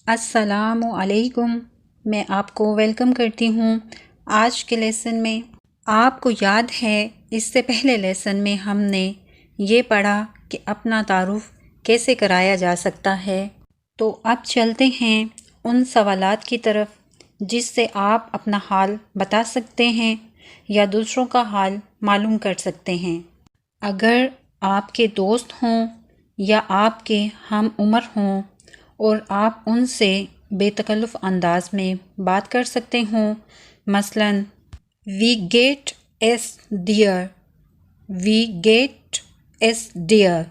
السلام علیکم۔ میں آپ کو ویلکم کرتی ہوں آج کے لیسن میں۔ آپ کو یاد ہے اس سے پہلے لیسن میں ہم نے یہ پڑھا کہ اپنا تعارف کیسے کرایا جا سکتا ہے، تو اب چلتے ہیں ان سوالات کی طرف جس سے آپ اپنا حال بتا سکتے ہیں یا دوسروں کا حال معلوم کر سکتے ہیں۔ اگر آپ کے دوست ہوں یا آپ کے ہم عمر ہوں اور آپ ان سے بے تکلف انداز میں بات کر سکتے ہوں، مثلاً we get as dear, we get as dear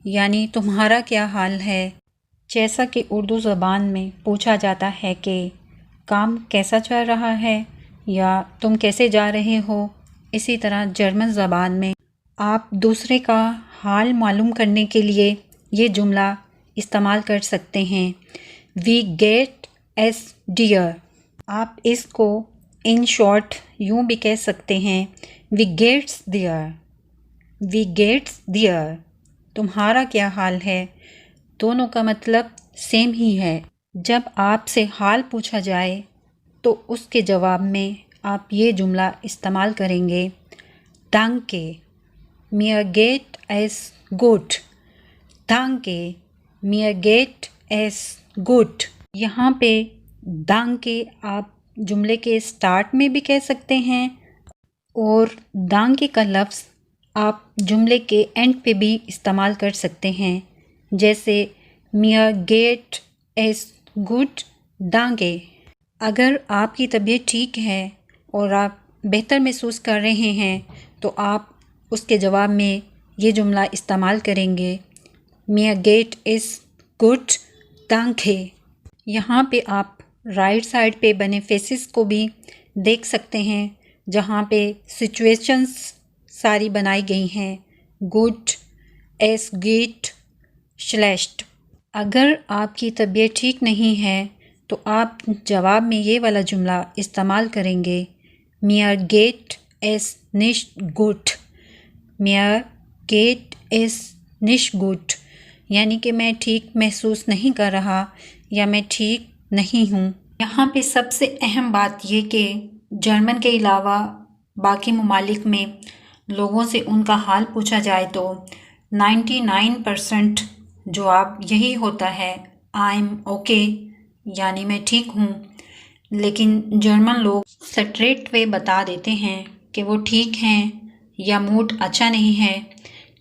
یعنی تمہارا کیا حال ہے، جیسا کہ اردو زبان میں پوچھا جاتا ہے کہ کام کیسا چل رہا ہے یا تم کیسے جا رہے ہو۔ اسی طرح جرمن زبان میں آپ دوسرے کا حال معلوم کرنے کے لیے یہ جملہ استعمال کر سکتے ہیں، وی گیٹ ایس ڈیئر۔ آپ اس کو ان شارٹ یوں بھی کہہ سکتے ہیں، وی گیٹس ڈیئر، وی گیٹس ڈیئر، تمہارا کیا حال ہے۔ دونوں کا مطلب سیم ہی ہے۔ جب آپ سے حال پوچھا جائے تو اس کے جواب میں آپ یہ جملہ استعمال کریں گے، ڈانکے، mir geht es gut، ڈانکے، mir geht es gut۔ یہاں پہ ڈانکے آپ جملے کے سٹارٹ میں بھی کہہ سکتے ہیں اور ڈانکے کا لفظ آپ جملے کے اینڈ پہ بھی استعمال کر سکتے ہیں، جیسے mir geht es gut، ڈانکے۔ اگر آپ کی طبیعت ٹھیک ہے اور آپ بہتر محسوس کر رہے ہیں تو آپ اس کے جواب میں یہ جملہ استعمال کریں گے، mir geht es gut، ڈانکے۔ یہاں پہ آپ رائٹ سائڈ پہ بنے فیسز کو بھی دیکھ سکتے ہیں جہاں پہ سچویشنز ساری بنائی گئی ہیں، گڈ، ایس گیٹ، شلیشٹ۔ اگر آپ کی طبیعت ٹھیک نہیں ہے تو آپ جواب میں یہ والا جملہ استعمال کریں گے، mir geht es nicht gut، mir geht es nicht gut یعنی کہ میں ٹھیک محسوس نہیں کر رہا یا میں ٹھیک نہیں ہوں۔ یہاں پہ سب سے اہم بات یہ کہ جرمن کے علاوہ باقی ممالک میں لوگوں سے ان کا حال پوچھا جائے تو 99% جواب یہی ہوتا ہے، آئی ایم اوکے، یعنی میں ٹھیک ہوں۔ لیکن جرمن لوگ سٹریٹ وے بتا دیتے ہیں کہ وہ ٹھیک ہیں یا موڈ اچھا نہیں ہے،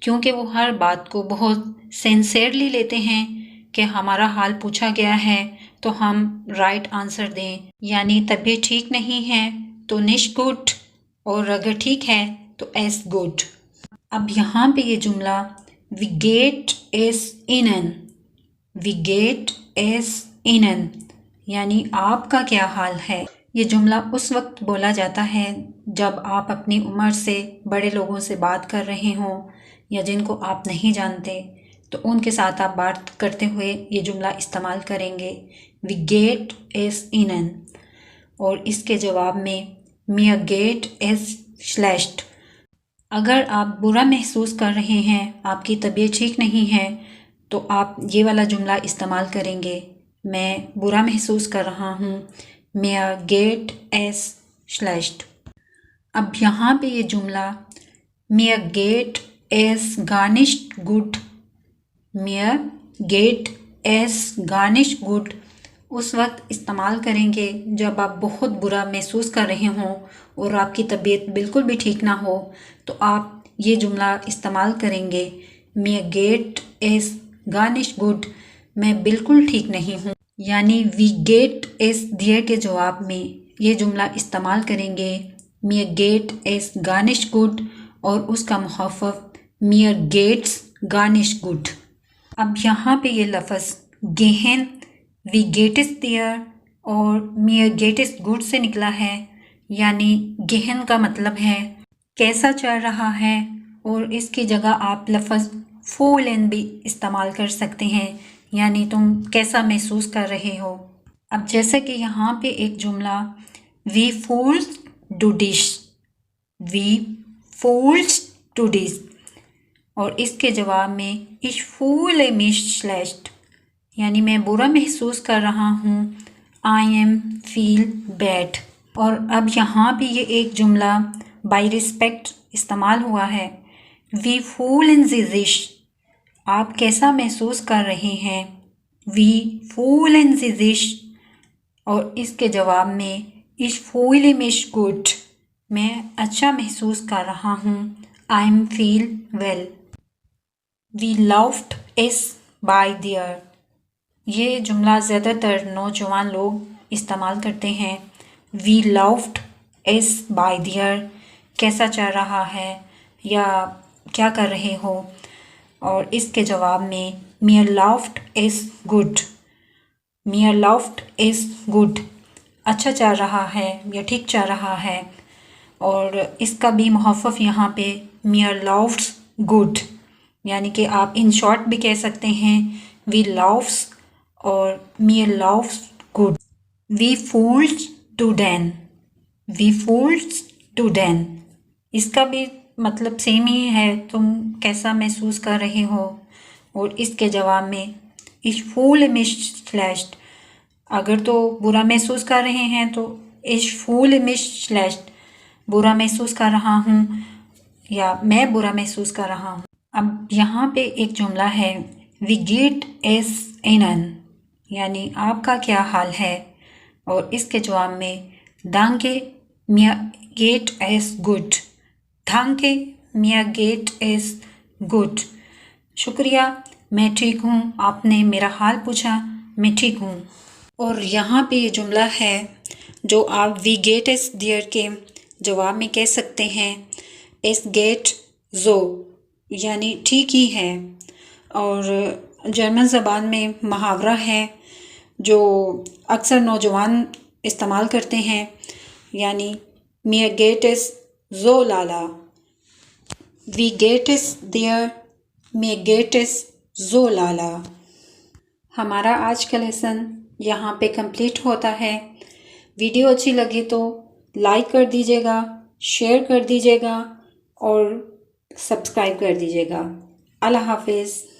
کیونکہ وہ ہر بات کو بہت سنسیئرلی لیتے ہیں کہ ہمارا حال پوچھا گیا ہے تو ہم رائٹ آنسر دیں، یعنی طبیعت ٹھیک نہیں ہے تو nicht gut اور اگر ٹھیک ہے تو es gut۔ اب یہاں پہ یہ جملہ wie geht es Ihnen، wie geht es Ihnen یعنی آپ کا کیا حال ہے۔ یہ جملہ اس وقت بولا جاتا ہے جب آپ اپنی عمر سے بڑے لوگوں سے بات کر رہے ہوں یا جن کو آپ نہیں جانتے تو ان کے ساتھ آپ بات کرتے ہوئے یہ جملہ استعمال کریں گے، wie geht es Ihnen، اور اس کے جواب میں mir geht es schlecht۔ اگر آپ برا محسوس کر رہے ہیں، آپ کی طبیعت ٹھیک نہیں ہے تو آپ یہ والا جملہ استعمال کریں گے، میں برا محسوس کر رہا ہوں، mir geht es schlecht۔ اب یہاں پہ یہ جملہ mir geht es gar nicht gut، mir geht es gar nicht gut اس وقت استعمال کریں گے جب آپ بہت برا محسوس کر رہے ہوں اور آپ کی طبیعت بالکل بھی ٹھیک نہ ہو تو آپ یہ جملہ استعمال کریں گے، mir geht es gar nicht gut، میں بالکل ٹھیک نہیں ہوں، یعنی wie geht es dir کے جواب میں یہ جملہ استعمال کریں گے، mir geht es gar nicht gut اور اس کا مخفف mir geht's gar nicht gut۔ اب یہاں پہ یہ لفظ gehen wie geht es dir اور mir geht es gut سے نکلا ہے، یعنی gehen کا مطلب ہے کیسا چل رہا ہے، اور اس کی جگہ آپ لفظ fühlen بھی استعمال کر سکتے ہیں، یعنی تم کیسا محسوس کر رہے ہو۔ اب جیسے کہ یہاں پہ ایک جملہ wie fühlst du dich، wie fühlst du dich اور اس کے جواب میں ich fühle mich schlecht یعنی میں برا محسوس کر رہا ہوں. I am feel bad. اور اب یہاں پہ یہ ایک جملہ بائی ریسپیکٹ استعمال ہوا ہے. We feel in the dish. آپ کیسا محسوس کر رہے ہیں؟ We feel in the dish. اور اس کے جواب میں Ich fühle mich gut. میں اچھا محسوس کر رہا ہوں. I'm feel well. We laughed es by there. یہ جملہ زیادہ تر نوجوان لوگ استعمال کرتے ہیں. We laughed es by there. کیسا چل رہا ہے یا کیا کر رہے ہو؟ اور اس کے جواب میں Mir läuft es gut. Mir läuft es gut. اچھا چل رہا ہے یا ٹھیک چل رہا ہے. اور اس کا بھی مخفف یہاں پہ Mir läuft gut. یعنی کہ آپ ان شارٹ بھی کہہ سکتے ہیں We laughs اور Mir läuft gut. We fühlt to den. We fühlt to den. اس کا بھی مطلب سیم ہی ہے، تم کیسا محسوس کر رہے ہو. اور اس کے جواب میں Ich fühle mich schlecht. اگر تو برا محسوس کر رہے ہیں تو Ich fühle mich schlecht. برا محسوس کر رہا ہوں یا میں برا محسوس کر رہا ہوں. اب یہاں پہ ایک جملہ ہے Wie geht es Ihnen. یعنی آپ کا کیا حال ہے. اور اس کے جواب میں Danke, mir geht es gut. Danke, mir geht es gut. شکریہ، میں ٹھیک ہوں. آپ نے میرا حال پوچھا، میں ٹھیک ہوں. اور یہاں پہ یہ جملہ ہے جو آپ Wie geht es dir کے جواب میں کہہ سکتے ہیں Es geht so. یعنی ٹھیک ہی ہے. اور جرمن زبان میں محاورہ ہے جو اکثر نوجوان استعمال کرتے ہیں، یعنی Mir geht es so Lala. Wie geht es dir? Mir geht es so Lala. ہمارا آج کا لیسن یہاں پہ کمپلیٹ ہوتا ہے. ویڈیو اچھی لگی تو لائک کر دیجیے گا، شیئر کر دیجیے گا اور سبسکرائب کر دیجیے گا. اللہ حافظ.